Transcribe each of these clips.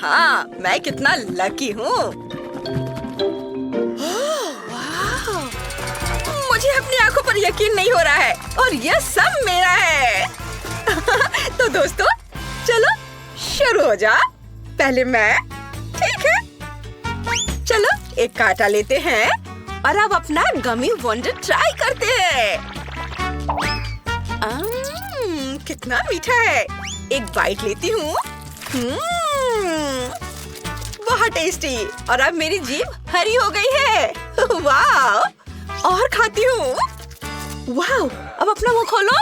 हाँ, मैं कितना लकी हूँ। मुझे अपनी आंखों पर यकीन नहीं हो रहा है और यह सब मेरा है। तो दोस्तों, चलो शुरू हो जा। पहले मैं, ठीक है? चलो एक कांटा लेते हैं और अब अपना गमी वंडर ट्राई करते हैं। कितना मीठा है। एक बाइट लेती हूँ। बहुत टेस्टी। और अब मेरी जीभ हरी हो गई है। वाह! और खाती हूँ। वाह! अब अपना मुंह खोलो।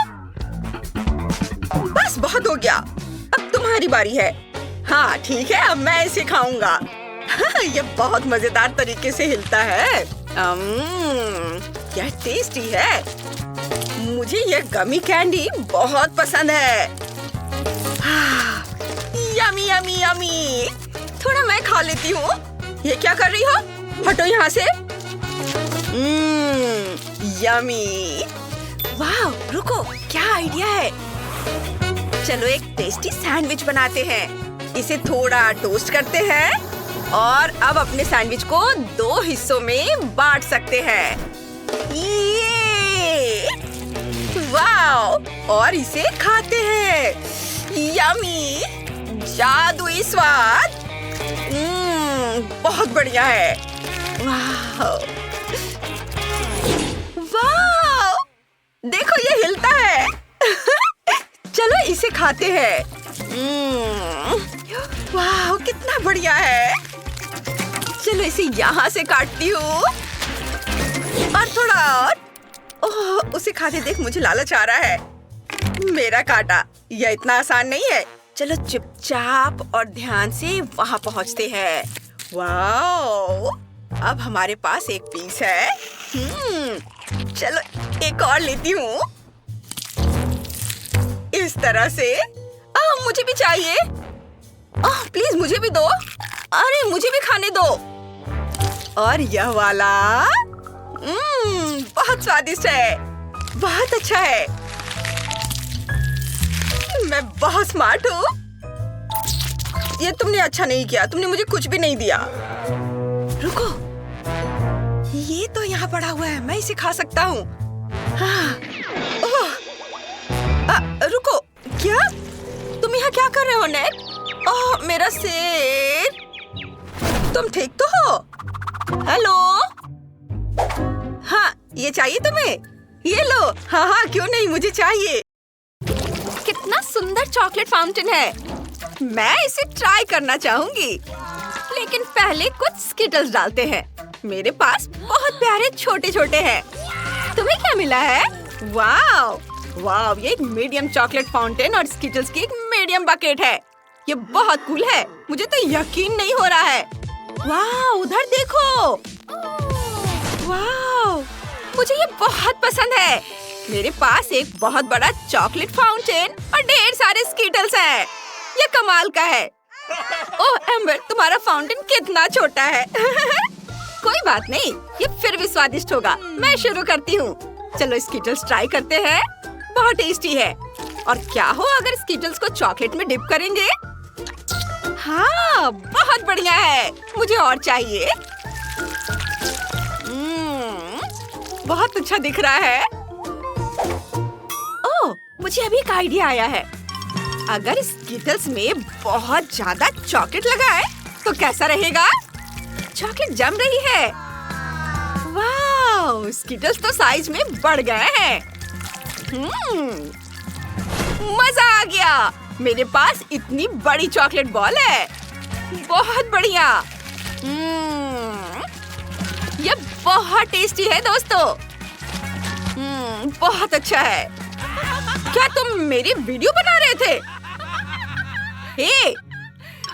बस बहुत हो गया। अब तुम्हारी बारी है। हाँ ठीक है, अब मैं इसे खाऊंगा। ये बहुत मजेदार तरीके से हिलता है। क्या टेस्टी है। मुझे ये गमी कैंडी बहुत पसंद है। Yummy yummy yummy. थोड़ा मैं खा लेती हूँ। ये क्या कर रही हो? हटो यहाँ से। यमी। वाह, रुको, क्या आइडिया है। चलो एक टेस्टी सैंडविच बनाते हैं। इसे थोड़ा टोस्ट करते हैं और अब अपने सैंडविच को 2 हिस्सों में बांट सकते हैं। ये! वाह! और इसे खाते हैं। यमी! जादुई स्वाद। बहुत बढ़िया है। वाह! वाह! देखो ये हिलता है। चलो इसे खाते हैं। वाह, कितना बढ़िया है। चलो इसे यहाँ से काटती हूँ और थोड़ा और। ओह, उसे खाते देख मुझे लालच आ रहा है। मेरा काटा, यह इतना आसान नहीं है। चलो चुपचाप और ध्यान से वहाँ पहुँचते हैं। वाह! अब हमारे पास एक पीस है। चलो एक और लेती हूँ। इस तरह से। मुझे भी चाहिए। प्लीज मुझे भी दो। अरे मुझे भी खाने दो। और यह वाला बहुत स्वादिष्ट है। बहुत अच्छा है। मैं बहुत स्मार्ट हूँ। ये तुमने अच्छा नहीं किया। तुमने मुझे कुछ भी नहीं दिया। रुको, ये तो यहाँ पड़ा हुआ है। मैं इसे खा सकता हूँ। रुको, क्या तुम यहाँ क्या कर रहे हो नेट? ओह, मेरा सिर। तुम ठीक तो हो? हेलो? हाँ, ये चाहिए तुम्हें? ये लो। हाँ हाँ, क्यों नहीं, मुझे चाहिए। कितना सुंदर चॉकलेट फाउंटेन है। मैं इसे ट्राई करना चाहूंगी, लेकिन पहले कुछ स्किटल्स डालते हैं। मेरे पास बहुत प्यारे छोटे छोटे हैं। तुम्हें क्या मिला है? वाह वाह, ये एक मीडियम चॉकलेट फाउंटेन और स्किटल्स की एक मीडियम बकेट है। ये बहुत कूल है। मुझे तो यकीन नहीं हो रहा है। वाह, उधर देखो। वाह, मुझे ये बहुत पसंद है। मेरे पास एक बहुत बड़ा चॉकलेट फाउंटेन और ढेर सारे स्किटल्स हैं। ये कमाल का है। ओह एम्बर, तुम्हारा फाउंटेन कितना छोटा है। कोई बात नहीं, ये फिर भी स्वादिष्ट होगा। मैं शुरू करती हूँ। चलो स्किटल्स ट्राई करते हैं। बहुत टेस्टी है। और क्या हो अगर स्किटल्स को चॉकलेट में डिप करेंगे? हाँ, बहुत बढ़िया है। मुझे और चाहिए। बहुत अच्छा दिख रहा है। ओह, मुझे अभी एक आइडिया आया है। अगर स्किटल्स में बहुत ज्यादा चॉकलेट लगाए तो कैसा रहेगा? चॉकलेट जम रही है। वाह, स्किटल्स तो साइज में बढ़ गए हैं। मजा आ गया। मेरे पास इतनी बड़ी चॉकलेट बॉल है। बहुत बढ़िया। ये बहुत टेस्टी है दोस्तों। बहुत अच्छा है। क्या तुम मेरी वीडियो बना रहे थे? हे,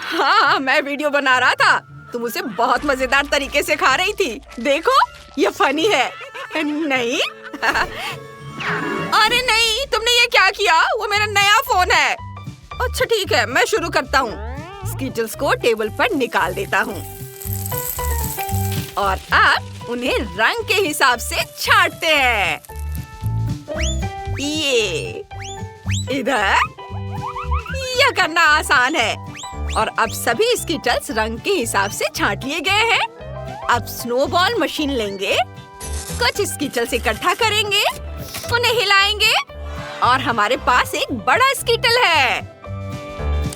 हाँ, मैं वीडियो बना रहा था। तुम उसे बहुत मजेदार तरीके से खा रही थी। देखो, ये फनी है। नहीं? अरे नहीं, तुमने ये क्या किया? वो मेरा नया फोन है। अच्छा ठीक है, मैं शुरू करता हूँ। स्किटल्स को टेबल पर निकाल देता हूँ और अब उन्हें रंग के हिसाब से छांटते हैं। ये इधर, यह करना आसान है। और अब सभी स्कीटल्स रंग के हिसाब से छांट लिए गए हैं। अब स्नोबॉल मशीन लेंगे, कुछ स्कीटल्स इकट्ठा करेंगे, उन्हें हिलाएंगे और हमारे पास एक बड़ा स्कीटल है।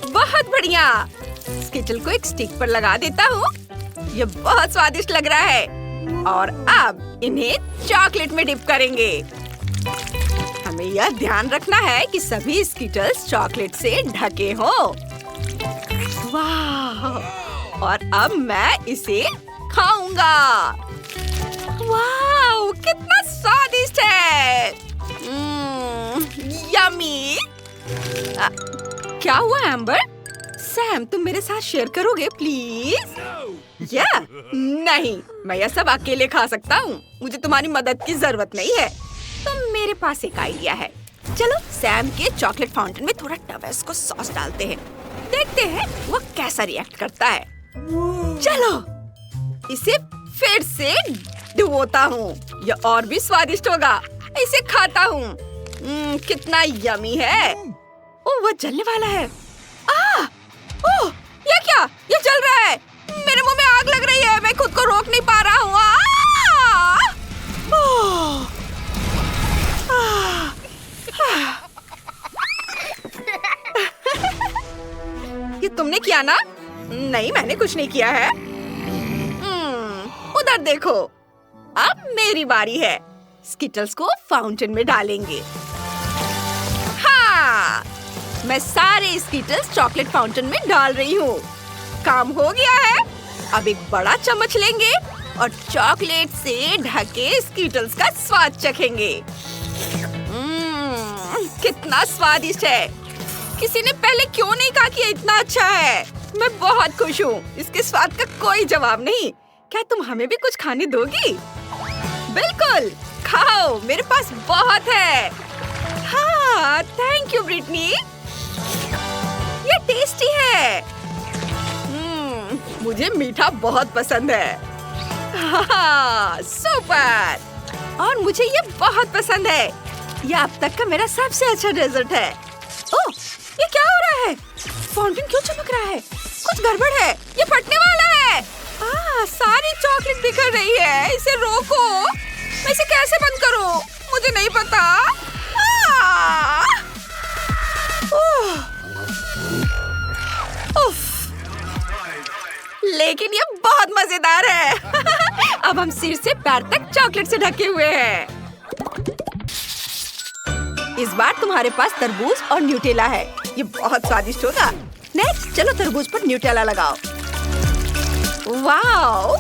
बहुत बढ़िया। स्कीटल को एक स्टिक पर लगा देता हूँ। ये बहुत स्वादिष्ट लग रहा है। और अब इन्हें चॉकलेट में डिप करेंगे। हमें यह ध्यान रखना है कि सभी स्कीटल्स चॉकलेट से ढके हों। वाह! और अब मैं इसे खाऊंगा। वाह! कितना स्वादिष्ट है। यम्मी। क्या हुआ एम्बर? सैम, तुम मेरे साथ शेयर करोगे प्लीज? नहीं, मैं यह सब अकेले खा सकता हूँ। मुझे तुम्हारी मदद की जरूरत नहीं है। तो मेरे पास एक आइडिया है। चलो सैम के चॉकलेट फाउंटेन में थोड़ा टबस्को सॉस डालते हैं। देखते हैं वो कैसा रिएक्ट करता है। चलो इसे फिर से डुबोता हूँ। यह और भी स्वादिष्ट होगा। इसे खाता हूँ। कितना यमी है। ओह, वो जलने वाला है। ओह, ये क्या? ये जल रहा है। मेरे मुंह में आग लग रही है। मैं खुद को रोक नहीं पा रहा हूँ। ये तुमने किया ना? नहीं, मैंने कुछ नहीं किया है। उधर देखो। अब मेरी बारी है। स्किटल्स को फाउंटेन में डालेंगे। हाँ, मैं सारे स्किटल्स चॉकलेट फाउंटेन में डाल रही हूँ। काम हो गया है। अब एक बड़ा चम्मच लेंगे और चॉकलेट से ढके स्किटल्स का स्वाद चखेंगे। कितना स्वादिष्ट है। किसी ने पहले क्यों नहीं कहा कि ये इतना अच्छा है? मैं बहुत खुश हूँ। इसके स्वाद का कोई जवाब नहीं। क्या तुम हमें भी कुछ खाने दोगी? बिल्कुल, खाओ, मेरे पास बहुत है। हाँ, थैंक यू ब्रिटनी। ये टेस्टी है। मुझे मीठा बहुत पसंद है। हाँ, सुपर। और मुझे ये बहुत पसंद है। ये अब तक का मेरा सबसे अच्छा डेजर्ट है। ओह, ये क्या हो रहा है? फाउंटेन क्यों चमक रहा है? कुछ गड़बड़ है। ये फटने वाला है। सारी चॉकलेट बिखर रही है। इसे रोको। मैं इसे कैसे बंद करूं? मुझे नहीं पता। लेकिन ये बहुत मजेदार है। अब हम सिर से पैर तक चॉकलेट से ढके हुए हैं। इस बार तुम्हारे पास तरबूज और न्यूटेला है। ये बहुत स्वादिष्ट होगा। नेक्स्ट, चलो तरबूज पर न्यूटेला लगाओ। वाओ,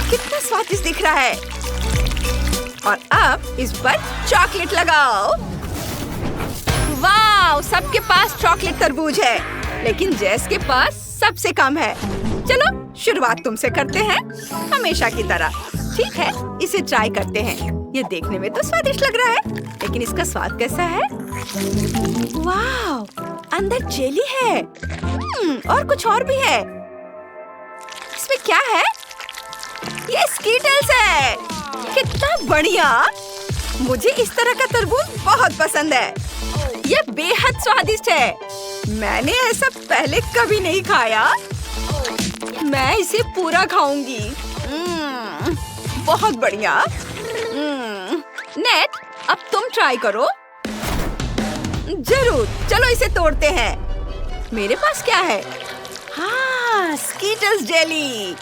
कितना स्वादिष्ट दिख रहा है। और अब इस पर चॉकलेट लगाओ। वाओ, सबके पास चॉकलेट तरबूज है, लेकिन जेस के पास सबसे कम है। चलो शुरुआत तुमसे करते हैं, हमेशा की तरह। ठीक है, इसे ट्राई करते हैं। ये देखने में तो स्वादिष्ट लग रहा है, लेकिन इसका स्वाद कैसा है? वाओ, अंदर जेली है। और कुछ और भी है। इसमें क्या है? ये स्कीटल्स है। कितना बढ़िया। मुझे इस तरह का तरबूज बहुत पसंद है। ये बेहद स्वादिष्ट है। मैंने ऐसा पहले कभी नहीं खाया। मैं इसे पूरा खाऊंगी। बहुत बढ़िया। नेट, अब तुम ट्राई करो। जरूर, चलो इसे तोड़ते हैं। मेरे पास क्या है? हाँ, स्कीटल्स जेली।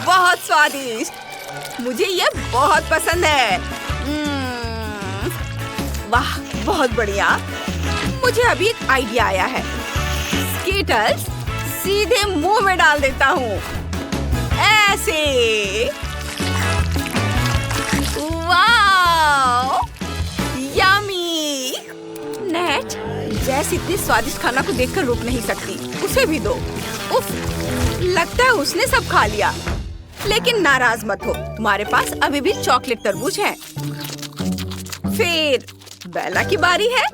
बहुत स्वादिष्ट। मुझे ये बहुत पसंद है। वाह, बहुत बढ़िया। मुझे अभी एक आइडिया आया है। स्कीटल्स सीधे मुंह में डाल देता हूँ, ऐसे। Wow, yummy. नेट, जैस इतनी स्वादिष्ट खाना को देखकर रुक नहीं सकती। उसे भी दो। उफ, लगता है उसने सब खा लिया। लेकिन नाराज मत हो, तुम्हारे पास अभी भी चॉकलेट तरबूज है। फिर बेला की बारी है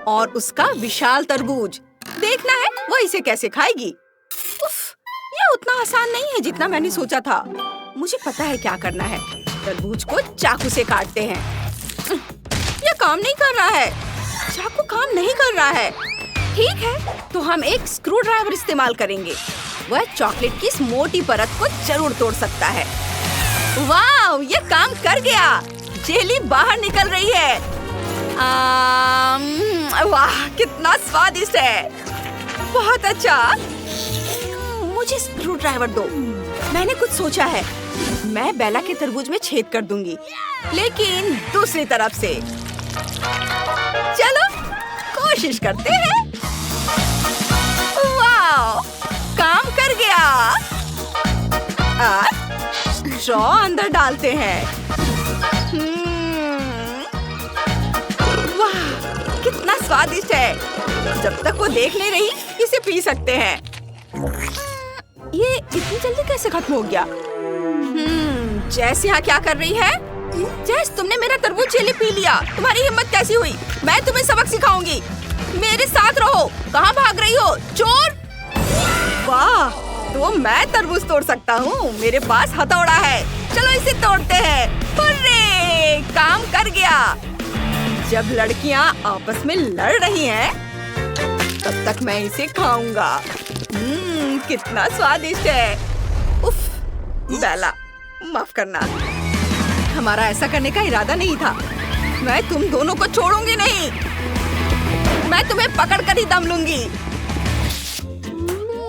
और उसका विशाल तरबूज। देखना है वो इसे कैसे खाएगी। उफ, यह उतना आसान नहीं है जितना मैंने सोचा था। मुझे पता है क्या करना है। तरबूज को चाकू से काटते हैं। यह काम नहीं कर रहा है। चाकू काम नहीं कर रहा है। ठीक है, तो हम एक स्क्रू ड्राइवर इस्तेमाल करेंगे। वह चॉकलेट की इस मोटी परत को जरूर तोड़ सकता है। वाह, ये काम कर गया। जेली बाहर निकल रही है। वाह, कितना स्वादिष्ट है। बहुत अच्छा। मुझे स्क्रू ड्राइवर दो। मैंने कुछ सोचा है। मैं बेला के तरबूज में छेद कर दूंगी, लेकिन दूसरी तरफ से। चलो कोशिश करते हैं। वाह, काम कर गया। स्ट्रॉ अंदर डालते हैं। वाह, कितना स्वादिष्ट है। जब तक वो देख नहीं रही, इसे पी सकते हैं। ये इतनी जल्दी कैसे खत्म हो गया? जैस यहाँ क्या कर रही है? जैस, तुमने मेरा तरबूज जेली पी लिया। तुम्हारी हिम्मत कैसी हुई? मैं तुम्हें सबक सिखाऊंगी। मेरे साथ रहो। कहाँ भाग रही हो, चोर? वाह, तो मैं तरबूज तोड़ सकता हूँ। मेरे पास हथौड़ा है। चलो इसे तोड़ते हैं। हुर्रे, काम कर गया। जब लड़कियाँ आपस में लड़ रही हैं, तब तक मैं इसे खाऊंगा। कितना स्वादिष्ट है। उफ, बेला, माफ करना। हमारा ऐसा करने का इरादा नहीं था। मैं तुम दोनों को छोड़ूंगी नहीं। मैं तुम्हें पकड़कर ही दम लूंगी।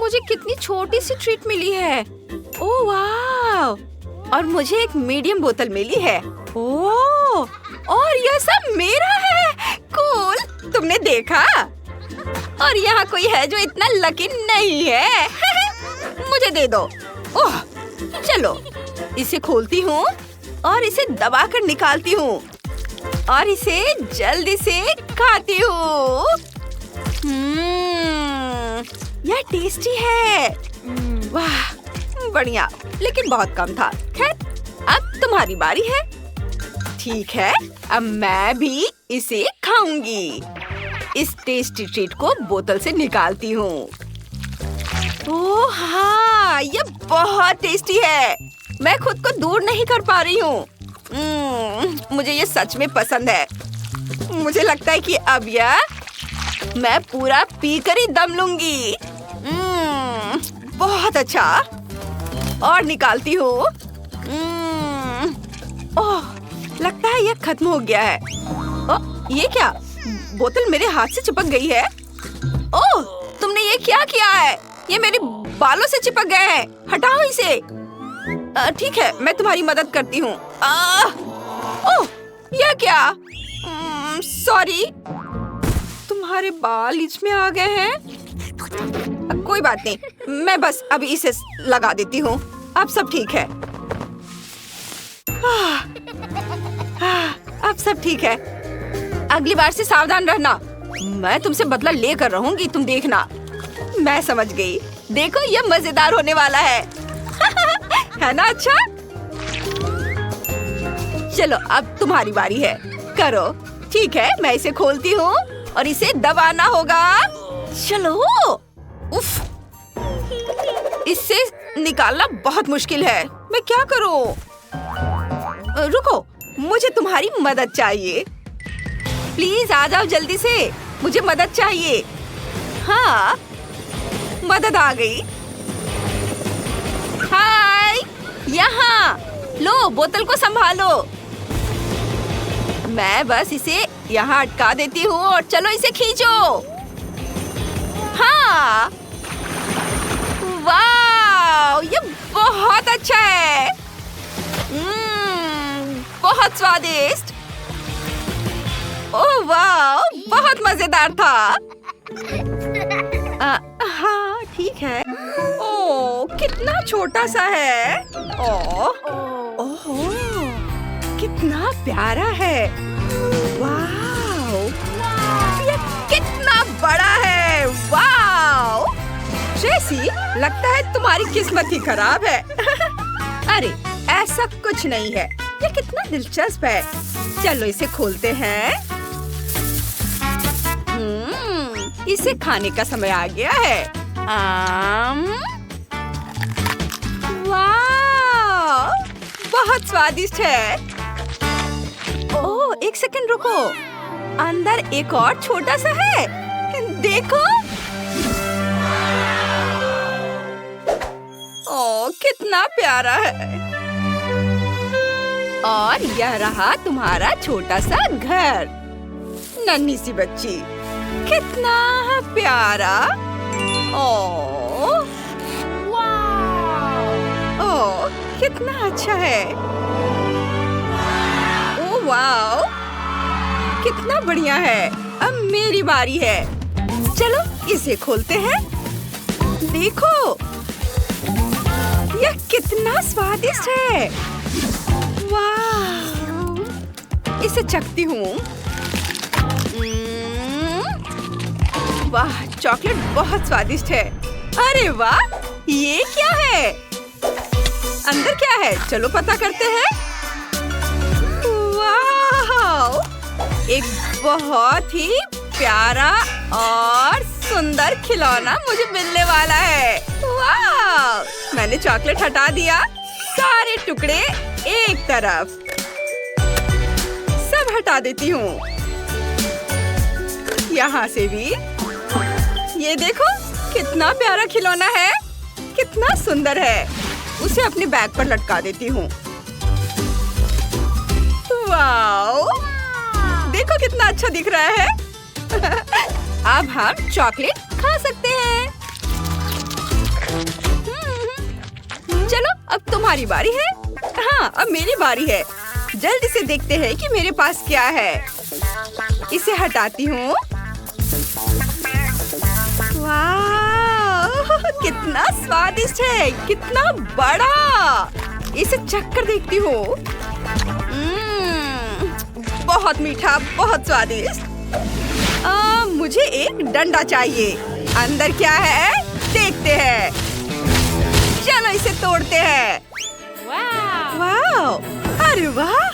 मुझे कितनी छोटी सी ट्रीट मिली है। ओह वाह, और मुझे एक मीडियम बोतल मिली है। ओह, और यह सब मेरा है। कूल, तुमने देखा? और यहाँ कोई है जो इतना लकी नहीं है। मुझे दे दो। ओह, चलो इसे खोलती हूँ और इसे दबाकर निकालती हूँ और इसे जल्दी से खाती हूँ। यह टेस्टी है। वाह, बढ़िया, लेकिन बहुत कम था। खैर, अब तुम्हारी बारी है। ठीक है, अब मैं भी इसे खाऊंगी। इस टेस्टी ट्रीट को बोतल से निकालती हूँ। ओह हाँ, ये बहुत टेस्टी है। मैं खुद को दूर नहीं कर पा रही हूँ। मुझे ये सच में पसंद है। मुझे लगता है कि अब यह मैं पूरा पीकर ही दम लूंगी। बहुत अच्छा। और निकालती हूँ। ओह, लगता है यह खत्म हो गया है। ओह, ये क्या? बोतल मेरे हाथ से चिपक गई है। ओह, तुमने ये क्या किया है? ये मेरे बालों से चिपक गए हैं। हटाओ इसे। ठीक है, मैं तुम्हारी मदद करती हूँ। ओह, यह क्या? सॉरी, तुम्हारे बाल इसमें आ गए हैं। कोई बात नहीं, मैं बस अभी इसे लगा देती हूँ। अब सब ठीक है। अब सब ठीक है। अगली बार से सावधान रहना। मैं तुमसे बदला लेकर रहूंगी, तुम देखना। मैं समझ गई। देखो, यह मजेदार होने वाला है। है ना? अच्छा, चलो अब तुम्हारी बारी है। करो। ठीक है, मैं इसे खोलती हूँ और इसे दबाना होगा। चलो। उफ, इससे निकालना बहुत मुश्किल है। मैं क्या करूँ? रुको, मुझे तुम्हारी मदद चाहिए। प्लीज आ जाओ जल्दी से। मुझे मदद चाहिए। हाँ, मदद आ गई। हाय, यहाँ लो, बोतल को संभालो। मैं बस इसे यहाँ अटका देती हूँ और चलो इसे खींचो। हाँ, वाह, ये बहुत अच्छा है। बहुत स्वादिष्ट। ओह वाह, बहुत मजेदार था। हाँ, ठीक है। ओह, कितना छोटा सा है। ओह, कितना प्यारा है। वाह, ये कितना बड़ा है। वाह, ट्रेसी, लगता है तुम्हारी किस्मत ही खराब है। अरे, ऐसा कुछ नहीं है। ये कितना दिलचस्प है। चलो इसे खोलते हैं। इसे खाने का समय आ गया है। वाह, बहुत स्वादिष्ट है। ओह, एक सेकंड रुको। अंदर एक और छोटा सा है। देखो। ओह, कितना प्यारा है। और यह रहा तुम्हारा छोटा सा घर। नन्ही सी बच्ची, कितना प्यारा। ओह, ओह, कितना अच्छा है। ओह वाओ, कितना बढ़िया है। अब मेरी बारी है। चलो इसे खोलते हैं। देखो, यह कितना स्वादिष्ट है। वाह, इसे चखती हूँ। वाह, चॉकलेट बहुत स्वादिष्ट है। अरे वाह, ये क्या है? अंदर क्या है? चलो पता करते हैं। वाह, एक बहुत ही प्यारा और सुंदर खिलौना मुझे मिलने वाला है। वाह, मैंने चॉकलेट हटा दिया। सारे टुकड़े एक तरफ, सब हटा देती हूँ। यहाँ से भी। ये देखो, कितना प्यारा खिलौना है, कितना सुंदर है। उसे अपने बैग पर लटका देती हूँ। वाओ, देखो कितना अच्छा दिख रहा है। अब हम चॉकलेट खा सकते हैं। चलो अब तुम्हारी बारी है। हाँ, अब मेरी बारी है। जल्दी से देखते हैं कि मेरे पास क्या है। इसे हटाती हूँ। वाह, कितना स्वादिष्ट है, कितना बड़ा। इसे चख कर देखती हूँ। बहुत मीठा, बहुत स्वादिष्ट। मुझे एक डंडा चाहिए। अंदर क्या है? देखते हैं। चलो इसे तोड़ते हैं। वाह, अरे वाह,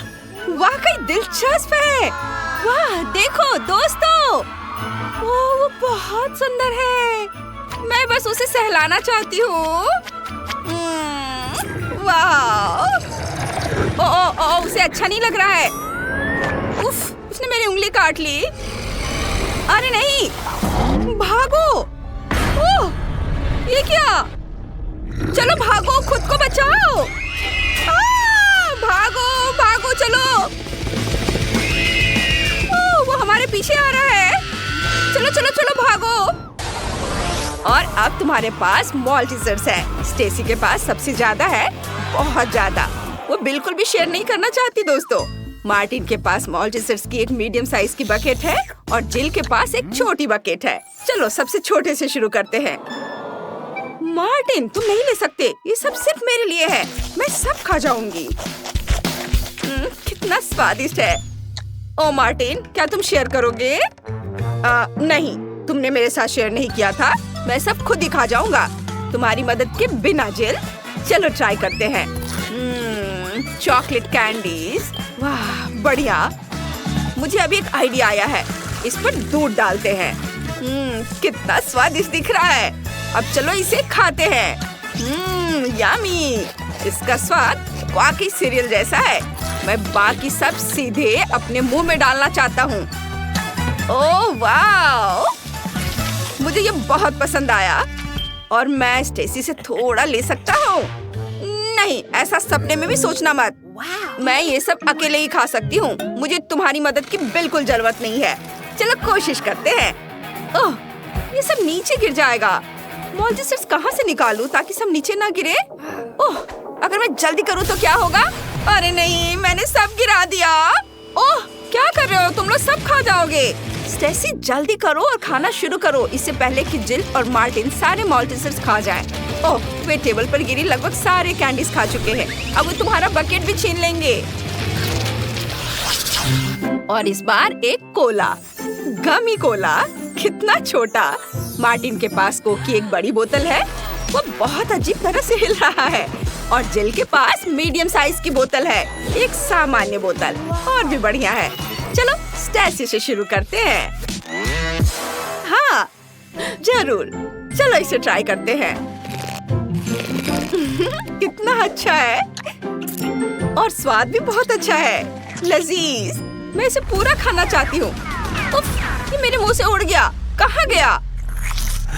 वाकई दिलचस्प है। वाह, देखो दोस्तों, वो बहुत सुंदर है। मैं बस उसे सहलाना चाहती हूँ। वाह, ओ, उसे अच्छा नहीं लग रहा है। उफ, उसने मेरी उंगली काट ली। अरे नहीं, भागो। ओह, ये क्या? चलो भागो, खुद को बचाओ। भागो भागो, चलो। ओह, वो हमारे पीछे आ रहा है। चलो चलो चलो, भागो। और अब तुम्हारे पास मॉल्टीजर्स है। स्टेसी के पास सबसे ज्यादा है, बहुत ज्यादा। वो बिल्कुल भी शेयर नहीं करना चाहती दोस्तों। मार्टिन के पास मॉल्टीजर्स की एक मीडियम साइज की बकेट है और जिल के पास एक छोटी बकेट है। चलो सबसे छोटे से शुरू करते हैं। मार्टिन, तुम नहीं ले सकते, ये सब सिर्फ मेरे लिए है। मैं सब खा जाऊंगी। कितना स्वादिष्ट है। ओ मार्टिन, क्या तुम शेयर करोगे? नहीं, तुमने मेरे साथ शेयर नहीं किया था। मैं सब खुद ही खा जाऊंगा, तुम्हारी मदद के बिना। जिल, चलो ट्राई करते हैं। चॉकलेट कैंडीज, वाह बढ़िया। मुझे अभी एक आइडिया आया है। इस पर दूध डालते हैं। कितना स्वादिष्ट दिख रहा है। अब चलो इसे खाते हैं। यम्मी, इसका स्वाद वाकई सीरियल जैसा है। मैं बाकी सब सीधे अपने मुंह में डालना चाहता हूँ। ओह वाह, मुझे ये बहुत पसंद आया। और मैं स्टेसी से थोड़ा ले सकता हूँ? नहीं, ऐसा सपने में भी सोचना मत। मैं ये सब अकेले ही खा सकती हूँ। मुझे तुम्हारी मदद की बिल्कुल जरूरत नहीं है। चलो कोशिश करते हैं। ओह, ये सब नीचे गिर जाएगा। मॉल्टीजर्स कहाँ से निकालूं ताकि सब नीचे ना गिरे? ओह, अगर मैं जल्दी करूँ तो क्या होगा? अरे नहीं, मैंने सब गिरा दिया। ओह, क्या कर रहे हो तुम लोग? सब खा जाओगे। स्टेसी, जल्दी करो और खाना शुरू करो, इससे पहले कि जिल और मार्टिन सारे मॉल्टीजर्स खा जाएं। ओह, वे टेबल पर गिरी लगभग सारे कैंडीज खा चुके हैं। अब वो तुम्हारा बकेट भी छीन लेंगे। और इस बार एक कोला, गमी कोला, कितना छोटा। मार्टिन के पास कोक की एक बड़ी बोतल है, वो बहुत अजीब तरह से हिल रहा है। और जिल के पास मीडियम साइज की बोतल है, एक सामान्य बोतल, और भी बढ़िया है। चलो स्टेसी से शुरू करते हैं। हाँ जरूर, चलो इसे ट्राई करते हैं। कितना अच्छा है और स्वाद भी बहुत अच्छा है, लजीज। मैं इसे पूरा खाना चाहती हूँ। उफ, ये मेरे मुंह से उड़ गया। कहाँ गया?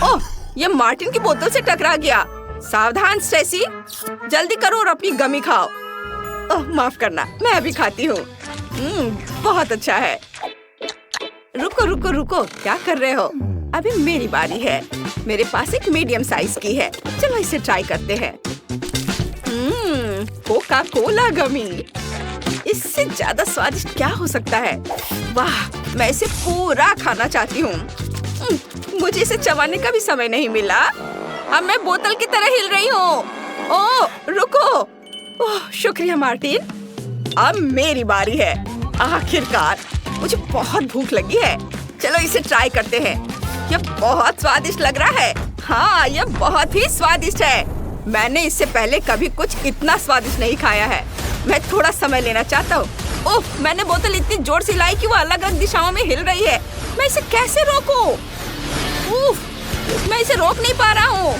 ओह, ये मार्टिन की बोतल से टकरा गया। सावधान स्टेसी, जल्दी करो और अपनी गमी खाओ। ओह, माफ करना, मैं अभी खाती हूँ। बहुत अच्छा है। रुको रुको रुको, क्या कर रहे हो? अभी मेरी बारी है। मेरे पास एक मीडियम साइज की है। चलो इसे ट्राई करते हैं। कोका कोला गमी, इससे ज्यादा स्वादिष्ट क्या हो सकता है? वाह, मैं इसे पूरा खाना चाहती हूँ। मुझे इसे चबाने का भी समय नहीं मिला। अब मैं बोतल की तरह हिल रही हूँ। ओह, रुको। ओह, शुक्रिया मार्टिन। अब मेरी बारी है। आखिरकार, मुझे बहुत भूख लगी है। चलो इसे ट्राई करते हैं। यह बहुत स्वादिष्ट लग रहा है। हाँ, यह बहुत ही स्वादिष्ट है। मैंने इससे पहले कभी कुछ इतना स्वादिष्ट नहीं खाया है। मैं थोड़ा समय लेना चाहता हूँ। ओह, मैंने बोतल इतनी जोर से लाई कि वो अलग-अलग दिशाओं में हिल रही है। मैं इसे कैसे रोकूं? मैं इसे रोक नहीं पा रहा हूँ।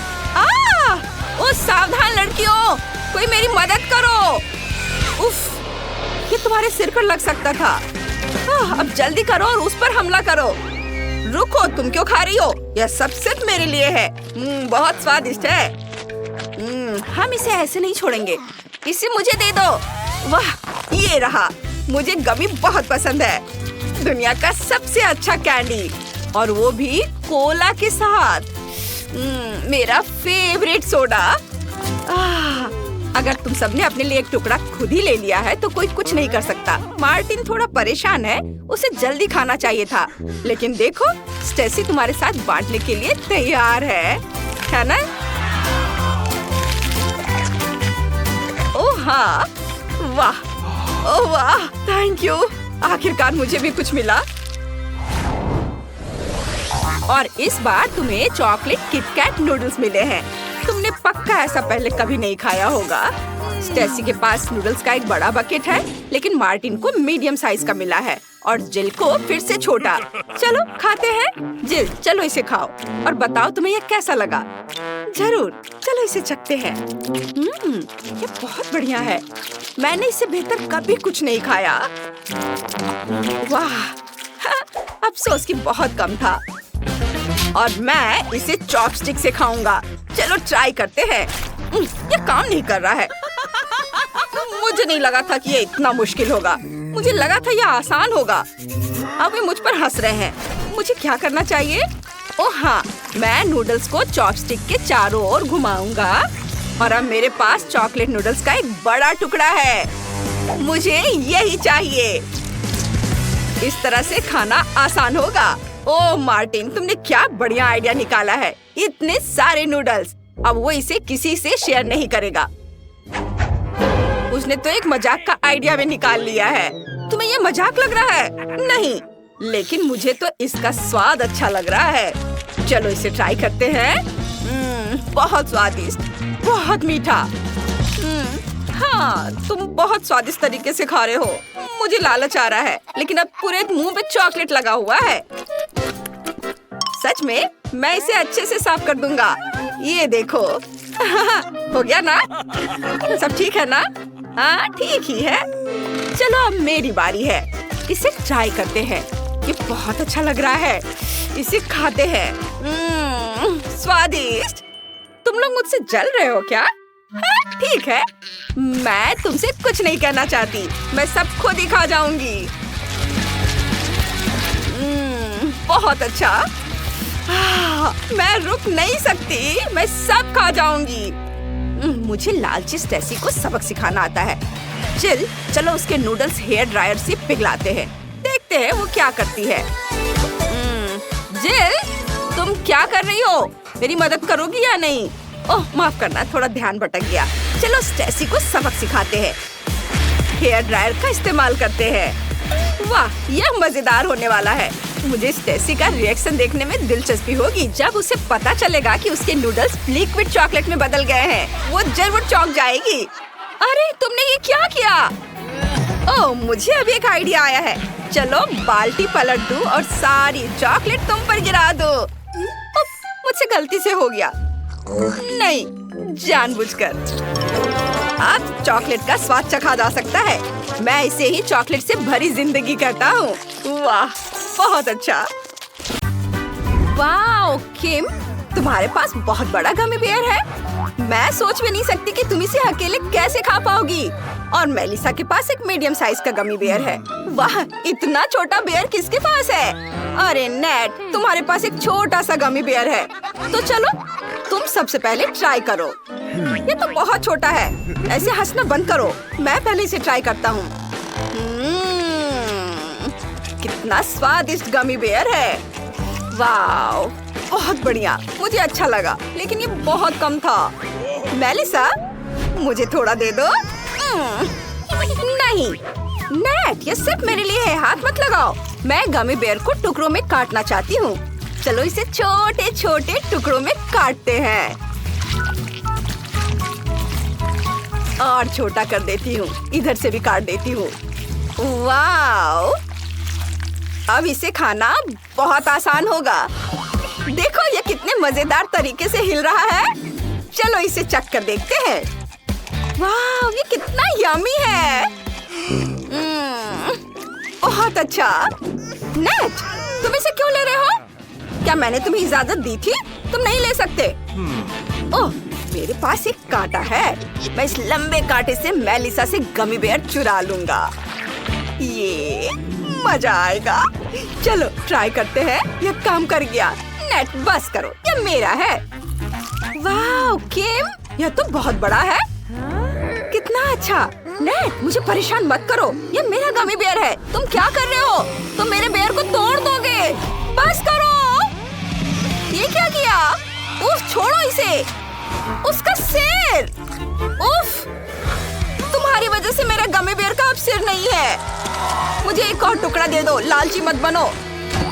ओह, सावधान लड़कियों, कोई मेरी मदद करो। उफ, ये तुम्हारे सिर पर लग सकता था। अब जल्दी करो और उस पर हमला करो। रुको, तुम क्यों खा रही हो? यह सब सिर्फ मेरे लिए है। बहुत स्वादिष्ट है। हम इसे ऐसे नहीं छोड़ेंगे। इसे मुझे दे दो। वाह, ये रहा। मुझे गमी बहुत पसंद है। दुनिया का सबसे अच्छा कैंडी, और वो भी कोला के साथ। मेरा फेवरेट सोडा। अगर तुम सबने अपने लिए एक टुकड़ा खुद ही ले लिया है तो कोई कुछ नहीं कर सकता। मार्टिन थोड़ा परेशान है, उसे जल्दी खाना चाहिए था। लेकिन देखो, स्टेसी तुम्हारे साथ बांटने के लिए तैयार है ना? ओह हाँ, वाह, ओह वाह, थैंक यू। आखिरकार मुझे भी कुछ मिला। और इस बार तुम्हें चॉकलेट किटकैट नूडल्स मिले हैं। तुमने पक्का ऐसा पहले कभी नहीं खाया होगा। स्टेसी के पास नूडल्स का एक बड़ा बकेट है, लेकिन मार्टिन को मीडियम साइज का मिला है और जिल को फिर से छोटा। चलो खाते हैं। जिल, चलो इसे खाओ और बताओ तुम्हें ये कैसा लगा। जरूर, चलो इसे चखते हैं। ये बहुत बढ़िया है। मैंने इससे बेहतर कभी कुछ नहीं खाया। वाह, अफसोस कि बहुत कम था। और मैं इसे चॉपस्टिक से खाऊंगा। चलो ट्राई करते हैं। ये काम नहीं कर रहा है। मुझे नहीं लगा था कि ये इतना मुश्किल होगा। मुझे लगा था ये आसान होगा। अब ये मुझ पर हंस रहे हैं। मुझे क्या करना चाहिए? ओह हाँ, मैं नूडल्स को चॉपस्टिक के चारों ओर घुमाऊंगा और अब मेरे पास चॉकलेट नूडल्स का एक बड़ा टुकड़ा है। मुझे यही चाहिए। इस तरह से खाना आसान होगा। ओह मार्टिन, तुमने क्या बढ़िया आइडिया निकाला है। इतने सारे नूडल्स। अब वो इसे किसी से शेयर नहीं करेगा। उसने तो एक मजाक का आइडिया भी निकाल लिया है। तुम्हें ये मजाक लग रहा है? नहीं, लेकिन मुझे तो इसका स्वाद अच्छा लग रहा है। चलो इसे ट्राई करते हैं। बहुत स्वादिष्ट, बहुत मीठा। हाँ, तुम बहुत स्वादिष्ट तरीके से खा रहे हो। मुझे लालच आ रहा है, लेकिन अब पूरे मुंह पे चॉकलेट लगा हुआ है। सच में, मैं इसे अच्छे से साफ कर दूंगा। ये देखो। हो गया ना? सब ठीक है ना? हाँ, ठीक ही है। चलो अब मेरी बारी है। इसे ट्राई करते हैं। ये बहुत अच्छा लग रहा है। इसे खाते हैं। स्वादिष्ट। तुम लोग मुझसे जल रहे हो क्या? हाँ, ठीक है। मैं तुमसे कुछ नहीं कहना चाहती। मैं सब खुद ही खा जाऊंगी। बहुत अच्छा। मैं रुक नहीं सकती। मैं सब खा जाऊंगी। मुझे लालची स्टेसी को सबक सिखाना आता है। चलो उसके नूडल्स हेयर ड्रायर से पिघलाते हैं। देखते हैं वो क्या करती है। जिल, तुम क्या कर रही हो? मेरी मदद करोगी या नहीं? ओह माफ करना, थोड़ा ध्यान भटक गया। चलो स्टेसी को सबक सिखाते हैं। हेयर ड्रायर का इस्तेमाल करते हैं। वाह, यह मजेदार होने वाला है। मुझे स्टेसी का रिएक्शन देखने में दिलचस्पी होगी। जब उसे पता चलेगा कि उसके नूडल्स लिक्विड चॉकलेट में बदल गए हैं, वो जरूर चौंक जाएगी। अरे तुमने ये क्या किया? ओह, मुझे अभी एक आइडिया आया है। चलो बाल्टी पलट दूं और सारी चॉकलेट तुम पर गिरा दो। मुझसे गलती से हो गया। नहीं, जानबूझकर। अब चॉकलेट का स्वाद चखा जा सकता है। मैं इसे ही चॉकलेट से भरी जिंदगी कहता हूँ। वाह, बहुत अच्छा। वाह किम, तुम्हारे पास बहुत बड़ा गमी बेयर है। मैं सोच भी नहीं सकती कि तुम इसे अकेले कैसे खा पाओगी। और मेलिसा के पास एक मीडियम साइज का गमी बेयर है। वाह, इतना छोटा बेयर किसके पास है? अरे नेट, तुम्हारे पास एक छोटा सा गमी बेयर है। तो चलो, तुम सबसे पहले ट्राई करो। ये तो बहुत छोटा है। ऐसे हंसना बंद करो। मैं पहले इसे ट्राई करता हूँ। कितना स्वादिष्ट गमी बेयर है। वाओ, बहुत बढ़िया। मुझे अच्छा लगा, लेकिन ये बहुत कम था। मेलिसा, मुझे थोड़ा दे दो। नहीं नेट, ये सिर्फ मेरे लिए है। हाथ मत लगाओ। मैं गमी बेयर को टुकड़ों में काटना चाहती हूँ। चलो इसे छोटे छोटे टुकड़ों में काटते हैं और छोटा कर देती हूँ। इधर से भी काट देती हूँ। वाओ, अब इसे खाना बहुत आसान होगा। देखो ये कितने मजेदार तरीके से हिल रहा है। चलो इसे चख कर देखते हैं। वाह, ये कितना यम्मी है। बहुत अच्छा। नेट, तुम इसे क्यों ले रहे हो? क्या मैंने तुम्हें इजाजत दी थी? तुम नहीं ले सकते। ओह, मेरे पास एक कांटा है। मैं इस लंबे कांटे से मेलिसा से गमी बेयर चुरा लूंगा। ये मजा आएगा। चलो ट्राई करते हैं। ये काम कर गया। नेट, बस करो, ये मेरा है। वाह किम, यह तो बहुत बड़ा है। कितना अच्छा। नेट, मुझे परेशान मत करो। ये मेरा गमी बेयर है। तुम क्या कर रहे हो? तुम मेरे बेयर को तोड़ दोगे। बस करो। ये क्या किया? उफ, छोड़ो इसे। उसका सिर। उफ, तुम्हारी वजह से मेरा गमी बेयर का अब सिर नहीं है। मुझे एक और टुकड़ा दे दो। लालची मत बनो।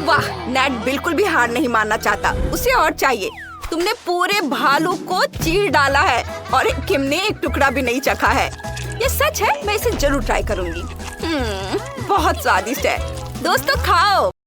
वाह, नेट बिल्कुल भी हार नहीं मानना चाहता। उसे और चाहिए। तुमने पूरे भालू को चीर डाला है और किम ने एक टुकड़ा भी नहीं चखा है। ये सच है। मैं इसे जरूर ट्राई करूंगी। बहुत स्वादिष्ट है। दोस्तों, खाओ।